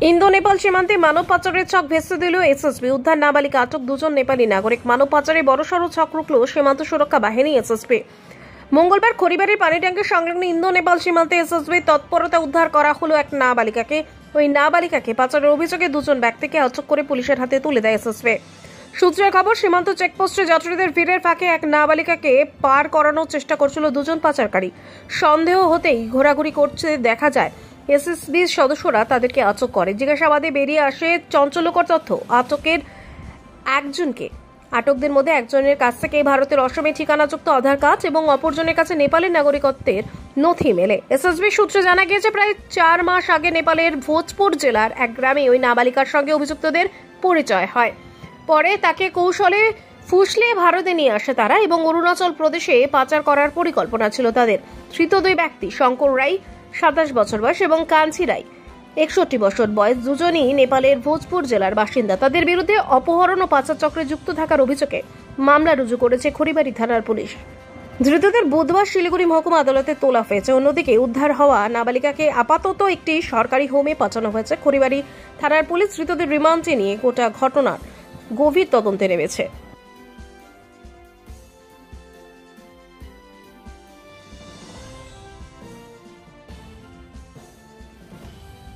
Indo Nepal সীমান্তে মানব পাচারের ছক ভেস্তে দিল এসএসবি। উদ্ধার নাবালিকা, আটক দুজন নেপালি নাগরিক। মানব পাচারে বড়সড় ছক রুখল সীমান্ত সুরক্ষা বাহিনী এসএসবি। মঙ্গলবার খড়িবাড়ির পানি ট্যাঙ্কের সংলগ্ন ইন্দো নেপাল সীমান্তে এসএসবি তৎপরতা উদ্ধার করা হলো এক নাবালিকাকে। ওই নাবালিকাকে পাচারের অভিযোগে দুজন ব্যক্তিকে আটক করে পুলিশের হাতে তুলে দেয় এসএসবি। সূত্রের খবর, সীমান্ত চেকপোস্টে যাত্রীদের ভিড়ের ফাঁকে এক নাবালিকাকে পার করানোর চেষ্টা করছিল দুজন পাচারকারী। সন্দেহ হতেই ঘোরাঘুরি করতে দেখা যায়। এসএসবি সদস্যরা তাদেরকে আটক করে। জিজ্ঞাসাবাদে বেরিয়ে আসে চঞ্চলকর তথ্য। আটকদের মধ্যে একজনের কাছ থেকে ভারতের অসমে ঠিকানাযুক্ত আধার কার্ড এবং অপরজনের কাছে নেপালের নাগরিকত্বের নথি মেলে। এসএসবি সূত্রে জানা গিয়েছে, প্রায় 4 মাস আগে নেপালের ভোজপুর জেলার এক গ্রামে ওই নাবালিকার সঙ্গে অভিযুক্তদের পরিচয় হয়। পরে তাকে কৌশলে ফুসলিয়ে ভারতে নিয়ে আসে তারা এবং অরুণাচল প্রদেশে পাচার করার পরিকল্পনা ছিল তাদের। ধৃত দুই ব্যক্তি শঙ্কর রায় 27 বছর বয়স এবং কাঞ্চি রায় 61 বছর বয়স, দুজনই নেপালের ভোজপুর জেলার বাসিন্দা। তাদের বিরুদ্ধে অপহরণ ও পাচার চক্রে যুক্ত থাকার অভিযোগে মামলা রুজু করেছে খড়িবাড়ি থানার পুলিশ। ধৃতদের বুধবার শিলিগুড়ি মহকুমা আদালতে তোলা হয়েছে। অন্যদিকে উদ্ধার হওয়া নাবালিকাকে আপাতত একটি সরকারি হোমে পাঠানো হয়েছে। খড়িবাড়ি থানার পুলিশ ধৃতদের রিমান্ডে নিয়ে গোটা ঘটনার গভীর তদন্তে নেমেছে।